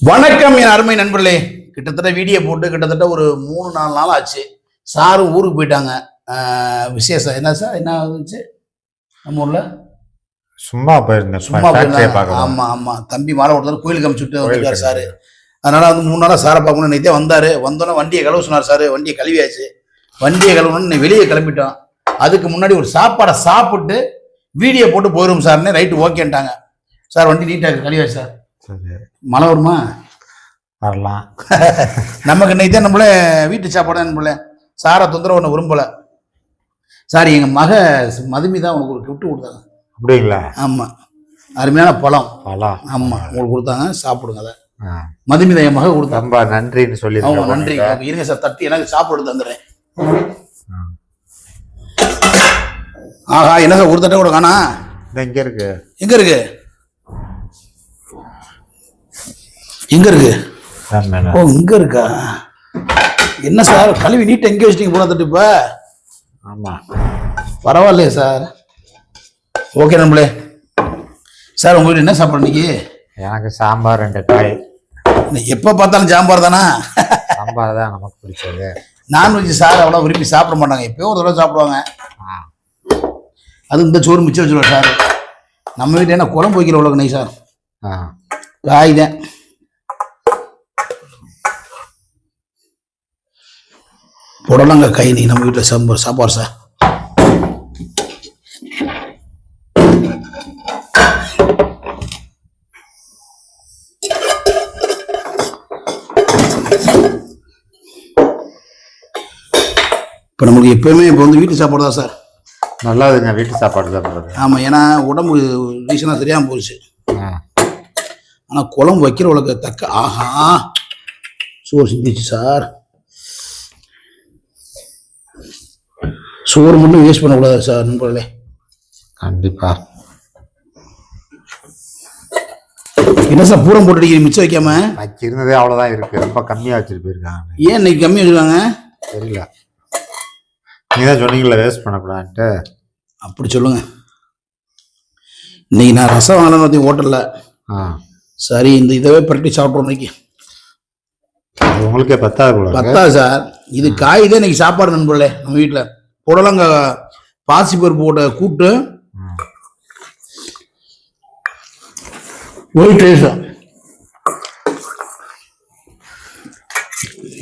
வணக்கம் என் அருமை நண்பர்களே. கிட்டத்தட்ட வீடியோ போட்டு கிட்டத்தட்ட ஒரு 3-4 நாள் ஆச்சு. சாரு ஊருக்கு போயிட்டாங்க. விசேஷம் என்ன சார், என்ன ஆச்சு நம்ம ஊர்ல? சும்மா போயிருந்தேன். சும்மா போயிருந்தாங்க. ஆமா ஆமா, தம்பி மாலை கொடுத்தாரு, கோயிலுக்கு அனுப்பிச்சுட்டு வந்திருக்காரு சாரு. அதனால வந்து 3 நாளா சாரை பார்க்கணும். நேற்றே வந்தாரு. வந்தோன்னே வண்டியை கழுவ சொன்னார் சாரு. வண்டியை கழுவியாச்சு. வண்டியை கழுவணும்னு வெளியே கிளம்பிட்டோம். அதுக்கு முன்னாடி ஒரு சாப்பாடை சாப்பிட்டு வீடியோ போட்டு போயிடும் சார்னே ரைட்டு ஓகேன்ட்டாங்க. சார் வண்டி நீட்டாக கழுவியாச்சு சார். மழை வருமா? வரலாம். நமக்கு இன்னைக்கு தான் நம்மளே வீட்டு சாப்பாடு நம்மள சாரை தொந்தரவு ஒன்று விரும்பல. சார் எங்கள் மக மதுமி தான் உங்களுக்கு ஒரு கிஃப்ட் கொடுத்தாங்க. அப்படிங்களா? ஆமாம், அருமையான பழம். ஆமாம், உங்களுக்கு கொடுத்தாங்க, சாப்பிடுங்க. அதை மதுமி தான் என் மக கொடுத்தாங்க. ரொம்ப நன்றின்னு சொல்லி. நன்றி. இருங்க சார், தட்டி எனக்கு சாப்பிட்டு தந்துடுறேன். ஆஹா, என்ன சார் ஒரு தட்டை கூட காணா? எங்க இருக்கு? எங்க இருக்கு? எங்க இருக்கு? ஓ, இங்க இருக்கா? என்ன சார் கழுவி நீட்டை எங்கே வச்சிட்டீங்க போன தட்டு? இப்ப ஆமா, பரவாயில்லையே சார். ஓகே நம்மளே. சார் உங்க வீட்டு என்ன சாப்பாடு இன்னைக்கு? எனக்கு சாம்பார் 2 காய். எப்ப பார்த்தாலும் சாம்பார் தானா? சாம்பார் தான் நமக்கு பிடிச்சது. நான்வெஜ் சார் அவ்வளோ விரும்பி சாப்பிட மாட்டாங்க. எப்பயோ ஒரு தடவை சாப்பிடுவாங்க. அது இந்த சோறு மிச்சம் வச்சுருவார் சார். நம்ம வீட்டில் என்ன குழம்பு வைக்கிற உலக நெய் சார். காய் தான். புடலங்க காய் நீ நம்ம வீட்டில் சாப்பாடு சார். இப்போ நமக்கு எப்பயுமே இப்போ வந்து வீட்டு சாப்பாடு தான் சார். நல்லாதுங்க, வீட்டு சாப்பாடு தான். ஆமாம், ஏன்னா உடம்பு ரீசனாக தெரியாமல் போச்சு. ஆனால் குழம்பு வைக்கிறவளுக்கு தக்க. ஆஹா, சோறு சிந்திச்சு சார். சோறு மட்டும் வேஸ்ட் பண்ணக்கூடாது சார் நண்பர்களே. கண்டிப்பா. என்ன சார் பூரம் போட்டு அடிக்கிறீங்க மிச்சம் வைக்காம? இருந்ததே அவ்வளோதான் இருக்கு. ரொம்ப கம்மியாக வச்சுட்டு போயிருக்காங்க. ஏன் இன்னைக்கு கம்மியாக வச்சுருக்காங்க தெரியல. நீதான் சொன்னீங்களா வேஸ்ட் பண்ணக்கூடாதுன்ட்டு. அப்படி சொல்லுங்க. இன்னைக்கு நான் ரசம் வாங்கினேன் ஹோட்டலில். சரி, இந்த இதவே பரட்டி சாப்பிட்றோம் இன்னைக்கு. உங்களுக்கே பத்தாது சார். இது காய் தான் இன்னைக்கு சாப்பாடு நண்பர்களே. நம்ம வீட்டில் புடலங்க பாசிப்பருப்பு போட்ட கூட்டு, ஒயிட் ரைஸ்,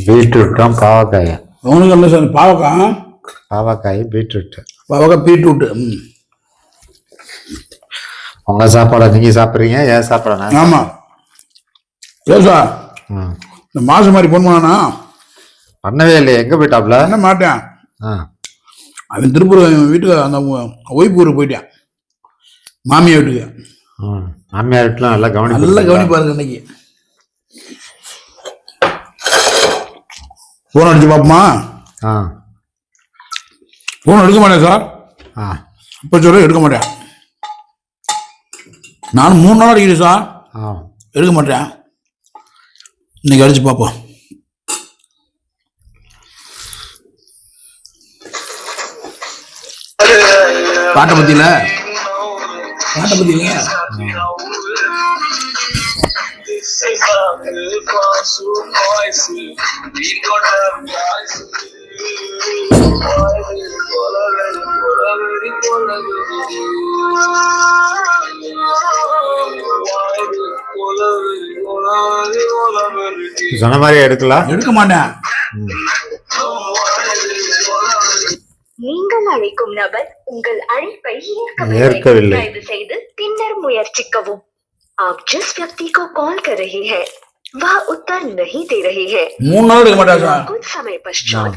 பீட்ரூட்டும் பாவக்காய். உனக்கு என்ன சார்? பாவக்காய் பீட்ரூட். பாவக்காய் பீட்ரூட். உங்க சாப்பாடை நீங்க சாப்பிட்றீங்க, ஏன் சாப்பிட? ஆமா. ஏன் சார் இந்த மாசம் மாதிரி போன் பண்ணானா? பண்ணவே இல்லையே. எங்க போயிட்டாப்ல? என்ன மாட்டேன். அவன் திருப்பூர் வீட்டுக்கு அந்த ஒய்ப்பூருக்கு போயிட்டான், மாமியார் வீட்டுக்கு. மாமியார் வீட்டுலாம் நல்லா கவனிப்பாரு. இன்னைக்கு போன் அடிச்சு பாப்போமா? போன் எடுக்க மாட்டேன் சார். இப்போ சொல்ல எடுக்க மாட்டேன். நானும் 3 நாள் அடிக்கிறேன் சார், எடுக்க மாட்டேன். இன்னைக்கு அடிச்சு பார்ப்போம். பாட்டை பத்தியில சொன்ன மாதிரி எடுக்க மாட்டேன். நீங்கள் அழைக்கும் நபர் உங்கள் அழைப்பை ஏற்கவில்லை. தயவு செய்து பின்னர் முயற்சிக்கவும். आप जिस व्यक्ति को कॉल कर रही है वह उत्तर नहीं दे रही है. 3 நாள் எடுக்க மாட்டா சார். कुछ समय पश्चात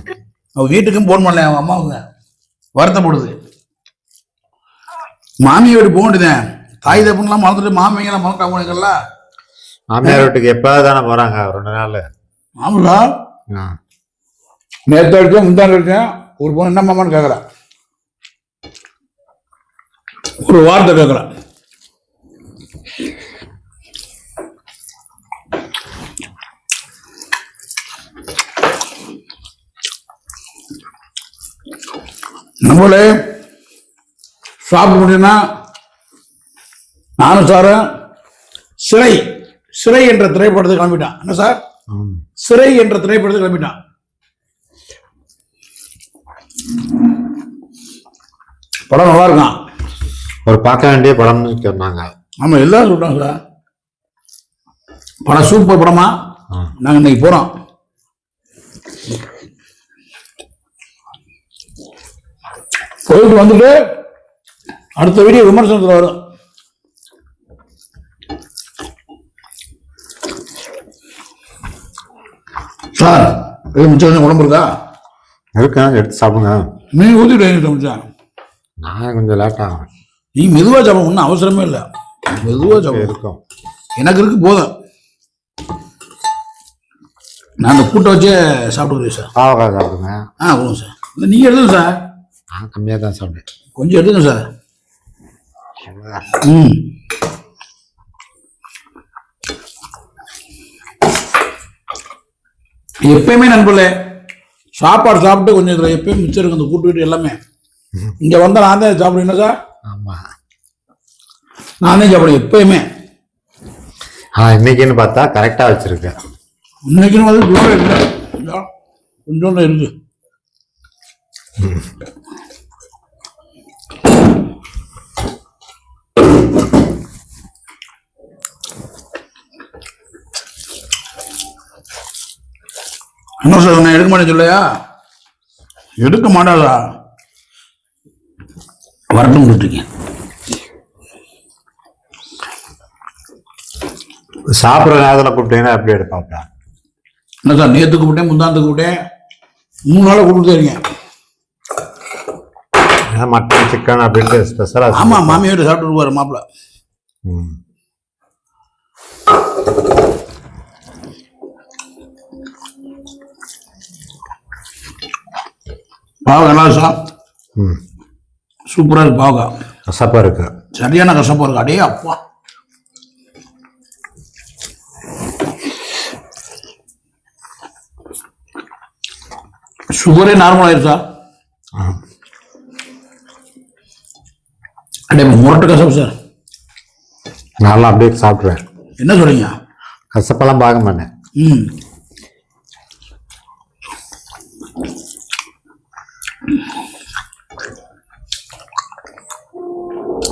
வீட்டுக்கும் போன் பண்ணல. அவங்க அம்மாவுங்க வருத்தப்படுது. மாமியை வீட்டு போக வேண்டியதேன். தாய் தப்புலாம் மறந்துட்டு மாமியெல்லாம் மறந்துட்டாங்கல்ல. மாமியார் வீட்டுக்கு எப்போது தானே போறாங்க? 2 நாள். ஆமாடா, நேற்று அடிச்சேன், முந்தாண்டு அடிச்சேன். ஒரு பொண்ணு என்ன மாமான்னு கேட்குறேன், ஒரு வார்த்தை கேட்குறேன். நம்மளே சாப்பிட முடியும்னா நானும் சார் சிலை சிறை என்ற திரைப்படத்துக்கு கிளம்பிட்டான். என்ன சார்? சிறை என்ற திரைப்படத்துக்கு கிளம்பிட்டான். படம் நல்லா இருக்கான். ஒரு பார்க்க வேண்டிய படம்னு சொன்னாங்க. ஆமா, எல்லாரும் சொல்றாங்க சார். படம் சூப்பர் படமா. நாங்க இன்னைக்கு போறோம். போயிட்டு வந்துட்டு அடுத்த வீடியோ விமர்சனத்தில் வரும். சார் இது மிச்சம் உடம்பு இருக்கா? இருக்கா, எடுத்து சாப்பிடுங்க. நீ ஊற்றிட்டு மிச்சம். நான் கொஞ்சம் லேட் ஆகும். நீ மெதுவாக சாப்பிட ஒன்றும் அவசரமே இல்லை. மெதுவாக சாப்பிட இருக்கும். எனக்கு இருக்கு போதும். நான் அந்த கூட்ட வச்சே சாப்பிட்டுக்கிறேன் சார். பாவக்காய் சாப்பிடுங்க. போதும் சார். இல்லை நீங்கள் எடுத்துங்க சார். நான் கம்மியாக தான் சாப்பிட்டேன். கொஞ்சம் எடுத்துங்க சார். எப்பயுமே நண்பர்களே சாப்பாடு சாப்பிட்டு கொஞ்சம் இதில் எப்பயும் மிச்சம் இருக்கு. அந்த கூட்டு வீட்டு எல்லாமே இங்கே வந்தால் நான் தான் சாப்பிடுவேன் சார். ஆமாம், நானே சாப்பிடுவேன் எப்பயுமே. இன்னைக்குன்னு பார்த்தா கரெக்டாக வச்சிருக்கேன். இன்னைக்குன்னு வந்து இல்லை, கொஞ்சோண்டு இருக்கு. என்ன சார் நான் எடுக்க மாட்டேன் சொல்லையா? எடுக்க மாட்டாதா? வரட்டும் கொடுத்துருக்கேன். சாப்பிட்ற நேரத்தில் கூப்பிட்டீங்கன்னா எப்படி எடுப்பாப்பா? என்ன சார், நேற்று கூப்பிட்டேன், முந்தானத்துக்கு கூப்பிட்டேன், 3 நாளாக கொடுத்துட்டே இருக்கேன். மட்டன் சிக்கன் அப்படின்ட்டு ஸ்பெஷலாக. ஆமாம், மாமியார் சாப்பிட்டு வருவார் மாப்பிள்ள. பாவக்காய் நல்லா சார். சூப்பராக இருக்கு. பாவக்காய் கசப்பாக இருக்கு, சரியான கசப்பாக இருக்கு. அடே அப்பா, சுகரே நார்மல் ஆயிடுச்சா? அடே முரட்டு கசப்பு சார். நல்லா அப்படியே சாப்பிட்ருவேன். என்ன சொல்றீங்க? கசப்பெல்லாம் பார்க்க மாட்டேன்.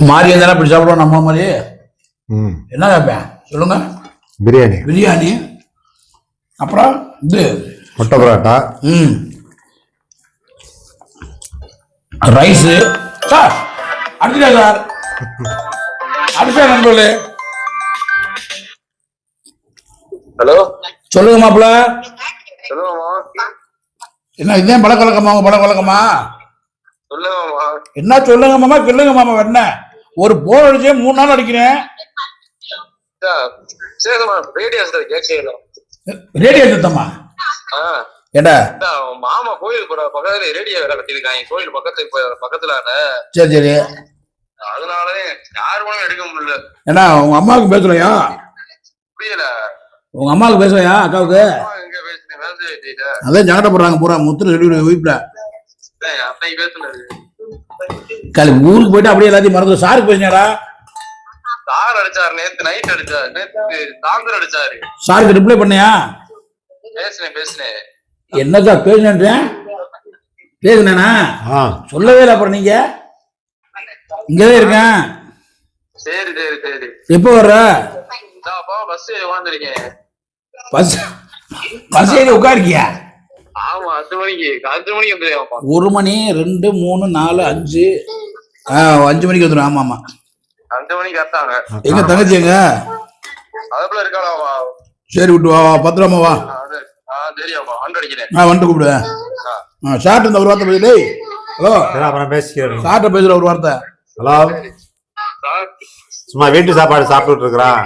மாறி இருந்தாலும் இப்படி சாப்பிடுவோம் நம்ம மாதிரி. என்ன கேட்பேன் சொல்லுங்க? பிரியாணி. பிரியாணி, அப்புறம் இது முட்டை பரோட்டா, ரைஸு. சார் அடுத்தா சார், அடுத்த நண்பர்களே. ஹலோ, சொல்லுங்க மாப்பிள்ள. சொல்லுங்கம்மா. என்ன இதே பழக்கமா? உங்க பழக்கமா சொல்லுங்கம்மா. என்ன சொல்லுங்க மாமா, சொல்லுங்க மாமா. என்ன ஒரு போர் அடிச்சே 3 நாள் அடிக்கிறேன். சரிம்மா, ரேடியோ கேட்கல. ரேடியோ சத்தமா? ஏண்டா மாமா கோயில் பக்கத்துல ரேடியோ வேலை கட்டிருக்காங்க. கோயில் பக்கத்துல. சரி சரி. அதனாலே யாரு கூட எடுக்க முடியல. ஏன்னா உங்க அம்மாவுக்கு பேசலையா? புரியல. உங்க அம்மாவுக்கு பேசலையா? அக்காவுக்கு எங்க பேசுனேன், வேலை அதான் சங்கடப்படுறாங்க போறாங்க. முத்திர சொல்லி வீட்டுல அன்னைக்கு பேசுனது. ஊருக்கு போயிட்டு அப்படியே எல்லாத்தையும் மறந்து. சாருக்கு பேசினாரா? சார் அடிச்சாரு, நேத்து நைட் அடிச்சாரு, நேத்து சாயந்தரம் அடிச்சாரு. சாருக்கு ரிப்ளை பண்ணியா? பேசுனேன். என்ன சார் பேசினேன்? பேசுனேனா? சொல்லவே இல்லை. அப்புறம் நீங்க இங்கதான் இருக்கேன். சரி சரி சரி. எப்போ வர்ற? பஸ் உட்காந்துருக்கேன். பஸ் ஏறி உட்காருக்கியா? ஆமா, 5 மணிக்கு வந்துருக்கேன். 1 மணி 2 3 4 5 5 மணிக்கு வந்துடும். ஆமா ஆமா, 5 மணிக்கு கரெக்டாங்க. எங்க தங்கச்சி எங்க? அதுக்குள்ள இருக்காளா? சரி விட்டு வா, பத்திரமா வா. தெரியாமா, ஆண்டு அடிக்கிறேன். வந்துட்டு கூப்பிடுவேன். சார்ட்டு இந்த ஒரு வார்த்தை பேசு. ஹலோ, அப்புறம் பேசிக்கிறேன். சார்ட்ட பேசுற ஒரு வார்த்தை. ஹலோ, சும்மா வீட்டு சாப்பாடு சாப்பிட்டுட்டு இருக்கிறான்.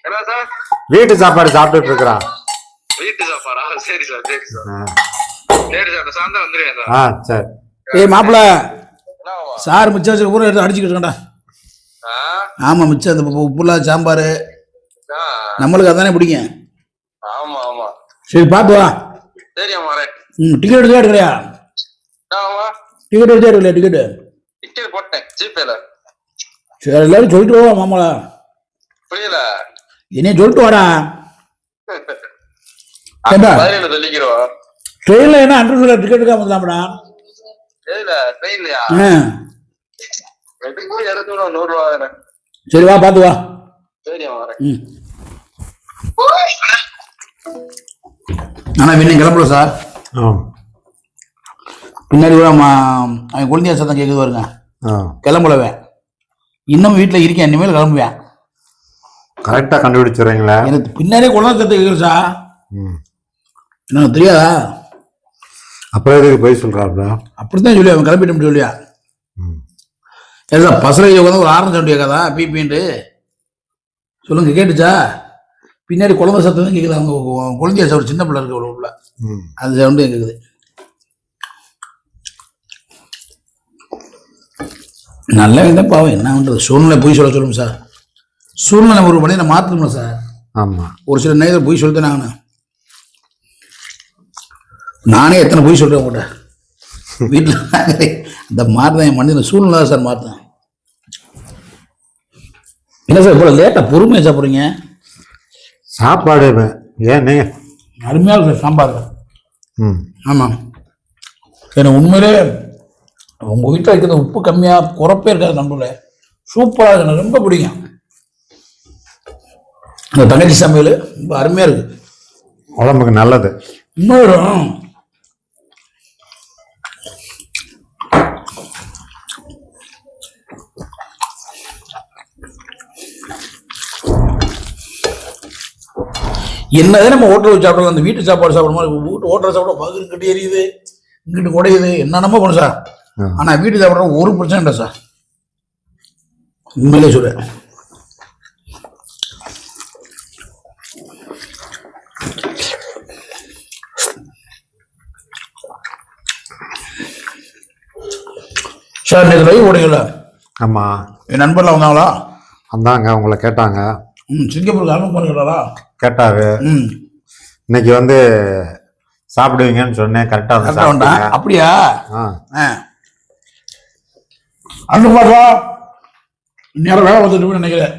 என்ன சார்? வீட்டு சாப்பாடு சாப்பிட்டுட்டு இருக்கிறான். வீட்டு சாப்பாடா? சரி சார், சரி சார், சரி சார். சாயந்தரம் வந்துருவேன் சார். சரி. ஏய் மாப்பிள்ள, சார் மிச்சம் வச்சு ஊரை எடுத்து அடிச்சுக்கிட்டு இருக்கா? ஆமா, மிச்சம் இந்த உப்புலா சாம்பார் நம்மளுக்கு அதானே பிடிக்கும். ஆமா ஆமா. சரி பார்த்து வா. சரியா வரேன். டிக்கெட் எடுத்து எடுக்கலையா? டிக்கெட் எடுத்து எடுக்கலையா? டிக்கெட் போட்டேன் ஜிபேல. சரி, எல்லாரும் சொல்லிட்டு வா மாமாளா. புரியல. என்னைய சொல்லிட்டு வாடா. ஏண்டா பதினேழு சொல்லிக்கிறோம். ட்ரெயின்ல என்ன அண்டர் டிக்கெட் எடுக்காம வந்துடாமடா. ட்ரெயின்லயா? ஆ. எதுக்கு 200 ரூபா? சரி வா பார்த்து வா. சரி வரேன். ம். ஆனா இன்னும் கிளம்பல சார். பின்னாடி கூட அவன் குழந்தைய சத்தம் கேட்குது வருங்க. கிளம்பலவேன், இன்னும் வீட்டில் இருக்கேன், இனிமேல் கிளம்புவேன். கரெக்டாக கண்டுபிடிச்சிடுறீங்களா? எனக்கு பின்னாடியே குழந்தை சத்தம் கேட்குது சார். எனக்கு தெரியாதா? அப்புறம் எதுக்கு போய் சொல்கிறாப்ல? அப்படித்தான் சொல்லி அவன் கிளம்பிட்டு சொல்லியா. எல்லாம் பசலை வந்து ஒரு ஆரஞ்சு சவுண்ட் கேட்காதா பிபின்ட்டு சொல்லுங்க, கேட்டுச்சா? பின்னாடி குழந்தை சத்தம் தான் கேட்குது. அவங்க குழந்தைய ஒரு சின்ன பிள்ளை இருக்கு உள்ள, அது சவுண்டு கேட்குது. நல்ல தான் பாவம், என்ன பண்ணுறது, சூழ்நிலை போய் சொல்லுங்க சார். சூழ்நிலை ஒரு பண்ணி நான் மாற்றணும் சார். ஆமாம், ஒரு சில நேரத்தில் போய் சொல்லிட்டேன் நான். நானே எத்தனை போய் சொல்கிறேன் உங்கள்கிட்ட வீட்டில். இந்த மாறுதான் என் மனிதன் சூழ்நிலை தான் சார் மாற்றேன். என்ன சார் இப்போ லேட்டாக பொறுமையாக சாப்பிட்றீங்க? சாப்பாடு ஏன் அருமையாக சார் சாம்பார். ஆமாம், எனக்கு உண்மையிலே உங்கள் வீட்டில் இருக்கிற உப்பு கம்மியாக குறைப்பே இருக்காது, நம்மள சூப்பராக எனக்கு ரொம்ப பிடிக்கும். இந்த தங்கச்சி சமையல் ரொம்ப அருமையாக இருக்குது, உடம்புக்கு நல்லது. இன்னொரு என்னதான் நம்ம ஹோட்டல் சாப்பிடலாம், அந்த வீட்டு சாப்பாடு சாப்பிடும் போது ஹோட்டல் சாப்பிட பகுதி இங்கிட்டு எரியுது, இங்கிட்டு குடையுது, என்னென்னமோ பண்ணும் சார். ஆனால் வீட்டு சாப்பிட்ற ஒரு பிரச்சனை இல்லை சார், உண்மையிலே சொல்றேன். சார் நேற்று லைவ் ஓடுங்களா? ஆமாம், என் நண்பர்லாம் வந்தாங்களா? வந்தாங்க, உங்களை கேட்டாங்க. சிங்கப்பூருக்கு அனுப்ப பண்ணுறாரா? கேட்டாரு. இன்னைக்கு வந்து சாப்பிடுவீங்கன்னு சொன்னேன், கரெக்டாக. அப்படியா? அனுப்பாப்பா, நேரம் வேலை வந்துட்டு நினைக்கிறேன்.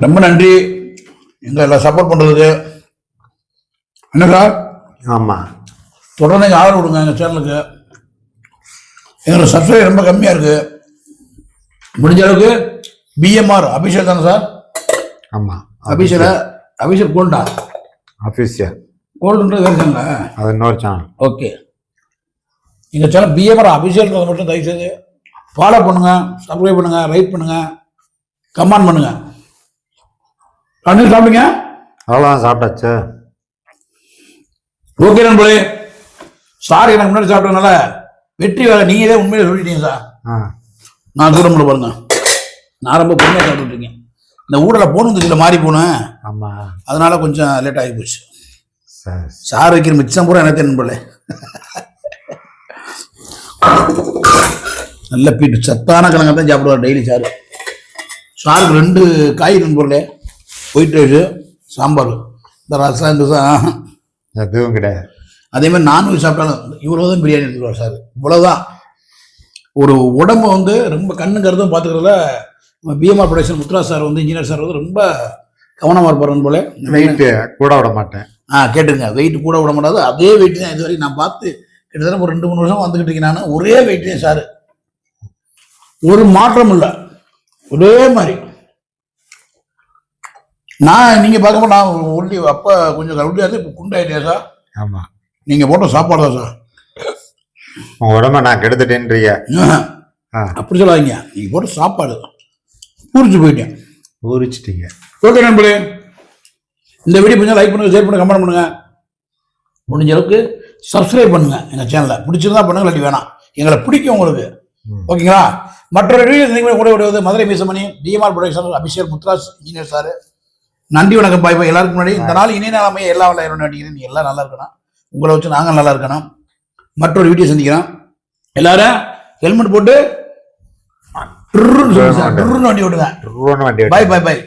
ரொம்ப நன்றி எங்களை எல்லாம் சப்போர்ட் பண்ணுறதுக்கு. என்ன சார்? ஆமாம், தொடர்ந்து நீங்கள் ஆதரவு கொடுங்க எங்கள் சேனலுக்கு. எங்களோட சப்ஸ்கிரைப் ரொம்ப கம்மியாக இருக்குது, முடிஞ்ச அளவுக்கு பிஎம்ஆர் அபிஷேக் தானே சார்? ஆமாம், அபிஷேக் கோல்டா? அஃபீஷியல் கோல்டுன்றது வேறு சேனலா? அது இன்னொரு சேனல். ஓகே, எங்கள் சேனல் பிஎம்ஆர் அபிஷேக்ன்றதை மட்டும் தயவுசெய்து ஃபாலோ பண்ணுங்கள், சப்ஸ்கிரைப் பண்ணுங்கள், ரைட் பண்ணுங்கள், கமெண்ட் பண்ணுங்கள். கண்ணு சாப்பிடுங்க. அவ்வளோதான், சாப்பிட்டாச்சு. ஓகே நண்பர்களே, சார் எனக்கு முன்னாடி சாப்பிட்டதுனால வெற்றி வேலை நீங்கள் தான் உண்மையில சொல்லிட்டீங்க சார். நான் தூரம் பண்ண பாருங்க, நான் ரொம்ப பொறுமையாக சாப்பிட்டுட்டு இருக்கேன். இந்த ஊரில் போகணும் தெரியல, மாறி போனேன். ஆமாம், அதனால கொஞ்சம் லேட் ஆகி போச்சு. சரி, சார் வைக்கிற மிச்சம் பூரா எனக்கு நண்பர்களே. நல்ல பீட்டு சத்தான கிழங்க தான் சாப்பிடுவார் டெய்லி சார். சாருக்கு 2 காய் நண்பர்களே, ஒயிட் ரைஸு, சாம்பார், இந்த ரசம், இந்த எதுவும் கிடையாது. அதே மாதிரி நான்வெஜ் சாப்பிட்டாலும் இவ்வளோ தான் பிரியாணி எடுத்துக்குவார் சார். இவ்வளோதான். ஒரு உடம்பு வந்து ரொம்ப கண்ணு கருத்தும் பார்த்துக்கிறதுல பிஎம்ஆர் ப்ரொடக்ஷன் முத்துராஜ் சார் வந்து, இன்ஜினியர் சார் வந்து ரொம்ப கவனமாக இருப்பார் போல. வெயிட்டு கூட விட மாட்டேன். கேட்டுங்க, வெயிட் கூட விட மாட்டாது, அதே வெயிட் தான் இது வரைக்கும் நான் பார்த்து கிட்டத்தட்ட ஒரு 2-3 வருஷம் வந்துக்கிட்டு இருக்கேன் நான். ஒரே வெயிட் தான் சார், ஒரு மாற்றம் இல்லை, ஒரே மாதிரி. நான் நீங்கள் பார்க்கும்போது நான் ஒல்லி அப்போ கொஞ்சம் கருடியாது, இப்போ குண்டாயிட்டேன் சார். ஆமாம், நீங்கள் போட்ட சாப்பாடு தான் சார். உங்கள் உடம்ப நான் கெடுத்துட்டேன்றீங்க. அப்படி சொல்லாதீங்க, நீங்கள் போட்ட சாப்பாடு ஊறிச்சு போயிட்டேன். ஊறிச்சிட்டீங்க. ஓகே நண்பர்களே, இந்த வீடியோ கொஞ்சம் லைக் பண்ணுங்கள், ஷேர் பண்ணுங்கள், கமெண்ட் பண்ணுங்கள், முடிஞ்ச அளவுக்கு சப்ஸ்கிரைப் பண்ணுங்கள் எங்கள் சேனலை. பிடிச்சிருந்தா பண்ணுங்க, இல்லாட்டி வேணாம். எங்களை பிடிக்கும் உங்களுக்கு, ஓகேங்களா? மற்றொரு வீடியோ நீங்கள் கூட விடுவது Madurai Meesamani, BMR production, Abhishek Muthuraj engineer sir. நன்றி, வணக்கம், பாய் பாய். எல்லாருக்கும் முன்னாடி இந்த நாள் இணைய நாளாமே எல்லா வேண்டிக்கிறேன். நீங்கள் எல்லாம் நல்லா இருக்கணும், உங்களை வச்சு நாங்கள் நல்லா இருக்கணும். மற்றொரு வீடியோ சந்திக்கிறோம். எல்லாரும் ஹெல்மெட் போட்டு வண்டி ஓட்டுங்க. பாய் பாய் பாய்.